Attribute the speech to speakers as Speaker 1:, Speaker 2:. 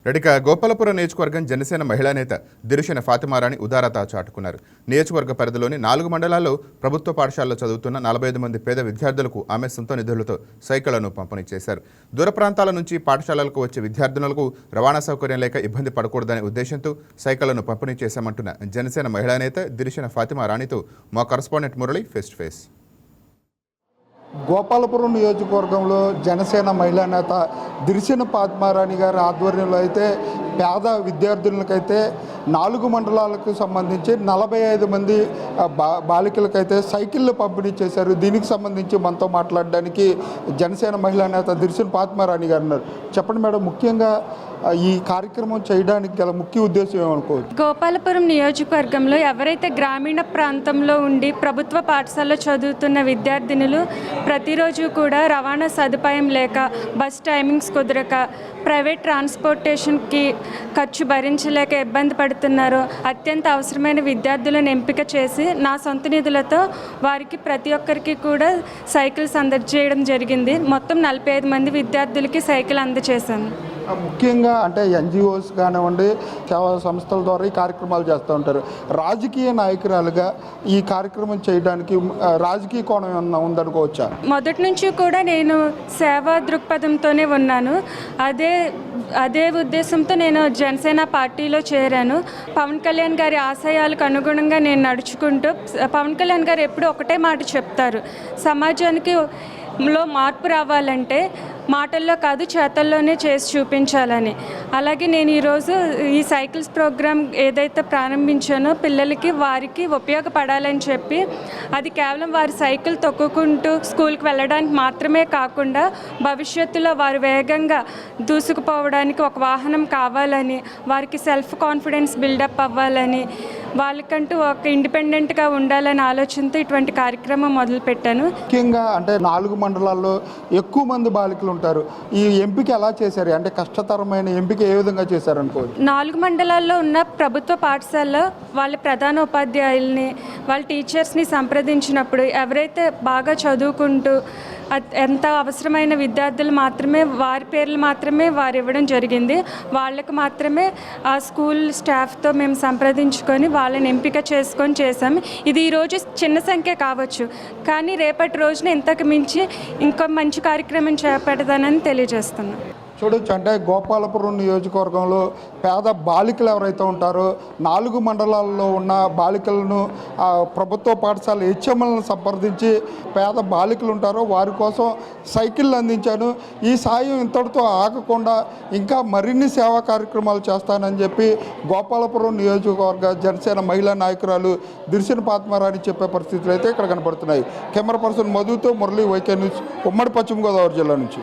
Speaker 1: రెడ్డిక గోపాలపురం నియోజకవర్గం జనసేన మహిళా నేత దిరుశన ఫాతిమారాణి ఉదారత చాటుకున్నారు. నియోజకవర్గ పరిధిలోని 4 మండలాల్లో ప్రభుత్వ పాఠశాలలో చదువుతున్న 45 మంది పేద విద్యార్థులకు ఆమె సొంత నిధులతో సైకిళ్లను పంపిణీ చేశారు. దూర ప్రాంతాల నుంచి పాఠశాలలకు వచ్చే విద్యార్థినులకు రవాణా సౌకర్యం లేక ఇబ్బంది పడకూడదనే ఉద్దేశంతో సైకిళ్లను పంపిణీ చేశామంటున్న జనసేన మహిళా నేత దిరుశన ఫాతిమారాణితో మా correspondent Murali face to face.
Speaker 2: Gopalapuram నియోజకవర్గంలో జనసేన మహిళా నేత దిరుశన ఫాతిమారాణి గారి ఆధ్వర్యంలో అయితే పేద విద్యార్థులకైతే 4 మండలాలకు సంబంధించి 45 మంది బాలికలకైతే సైకిళ్ళు పంపిణీ చేశారు. దీనికి సంబంధించి మనతో మాట్లాడడానికి జనసేన మహిళా నేత దిరుశన ఫాతిమారాణి గారు ఉన్నారు. చెప్పండి మేడం, ముఖ్యంగా ఈ కార్యక్రమం చేయడానికి గల ముఖ్య ఉద్దేశం ఏమనుకోవచ్చు?
Speaker 3: గోపాలపురం నియోజకవర్గంలో ఎవరైతే గ్రామీణ ప్రాంతంలో ఉండి ప్రభుత్వ పాఠశాలలో చదువుతున్న విద్యార్థినులు ప్రతిరోజు కూడా రవాణా సదుపాయం లేక బస్ టైమింగ్స్ కుదరక ప్రైవేట్ ట్రాన్స్పోర్టేషన్కి ఖర్చు భరించలేక ఇబ్బంది పడుతున్నారో అత్యంత అవసరమైన విద్యార్థులను ఎంపిక చేసి నా సొంత నిధులతో వారికి ప్రతి ఒక్కరికి కూడా సైకిల్స్ అందజేయడం జరిగింది. మొత్తం 45 మంది విద్యార్థులకి సైకిల్ అందజేశాను.
Speaker 2: ముఖ్యంగా అంటే ఎన్జిఓస్ కానివ్వండి, సేవా సంస్థల ద్వారా ఈ కార్యక్రమాలు చేస్తూ ఉంటారు. రాజకీయ నాయకురాలుగా ఈ కార్యక్రమం చేయడానికి రాజకీయ కోణం ఏమన్నా ఉందనుకోవచ్చా?
Speaker 3: మొదటి నుంచి కూడా నేను సేవా దృక్పథంతోనే ఉన్నాను. అదే ఉద్దేశంతో నేను జనసేన పార్టీలో చేరాను. పవన్ కళ్యాణ్ గారి ఆశయాలకు అనుగుణంగా నేను నడుచుకుంటూ, పవన్ కళ్యాణ్ గారు ఎప్పుడూ ఒకటే మాట చెప్తారు, సమాజానికి మార్పు రావాలంటే మాటల్లో కాదు చేతల్లోనే చేసి చూపించాలని. అలాగే నేను ఈరోజు ఈ సైకిల్స్ ప్రోగ్రామ్ ఏదైతే ప్రారంభించానో పిల్లలకి వారికి ఉపయోగపడాలని చెప్పి, అది కేవలం వారి సైకిల్ తొక్కుకుంటూ స్కూల్కి వెళ్ళడానికి మాత్రమే కాకుండా భవిష్యత్తులో వారు వేగంగా దూసుకుపోవడానికి ఒక వాహనం కావాలని, వారికి సెల్ఫ్ కాన్ఫిడెన్స్ బిల్డప్ అవ్వాలని, వాళ్ళకంటూ ఒక ఇండిపెండెంట్గా ఉండాలని ఆలోచనతో ఇటువంటి కార్యక్రమం మొదలుపెట్టాను.
Speaker 2: ముఖ్యంగా అంటే 4 మండలాల్లో ఎక్కువ మంది బాలికలు ఉంటారు. ఈ ఎంపిక ఎలా చేశారు? అంటే కష్టతరమైన ఎంపిక ఏ విధంగా చేశారు అనుకోవచ్చు?
Speaker 3: 4 మండలాల్లో ఉన్న ప్రభుత్వ పాఠశాలలో వాళ్ళ ప్రధాన ఉపాధ్యాయుల్ని, వాళ్ళ టీచర్స్ని సంప్రదించినప్పుడు ఎవరైతే బాగా చదువుకుంటూ ఎంత అవసరమైన విద్యార్థులు మాత్రమే వారి పేర్లు మాత్రమే వారు ఇవ్వడం జరిగింది. వాళ్ళకు మాత్రమే ఆ స్కూల్ స్టాఫ్తో మేము సంప్రదించుకొని వాళ్ళని ఎంపిక చేసుకొని చేసాము. ఇది ఈరోజు చిన్న సంఖ్య కావచ్చు, కానీ రేపటి రోజున ఇంతకు మించి ఇంకా మంచి కార్యక్రమం చేపడతానని తెలియజేస్తున్నాను.
Speaker 2: చూడొచ్చు, అంటే గోపాలపురం నియోజకవర్గంలో పేద బాలికలు ఎవరైతే ఉంటారో 4 మండలాల్లో ఉన్న బాలికలను ప్రభుత్వ పాఠశాల హెచ్ఎంలను సంప్రదించి పేద బాలికలు ఉంటారో వారి కోసం సైకిళ్ళు అందించాను. ఈ సాయం ఇంతటితో ఆగకుండా ఇంకా మరిన్ని సేవా కార్యక్రమాలు చేస్తానని చెప్పి గోపాలపురం నియోజకవర్గ జనసేన మహిళా నాయకురాలు దిరుశన ఫాతిమారాణి చెప్పే పరిస్థితులు అయితే ఇక్కడ కనపడుతున్నాయి. కెమెరా పర్సన్ మధుతో మురళి, వైకే న్యూస్, ఉమ్మడి పశ్చిమ గోదావరి జిల్లా నుంచి.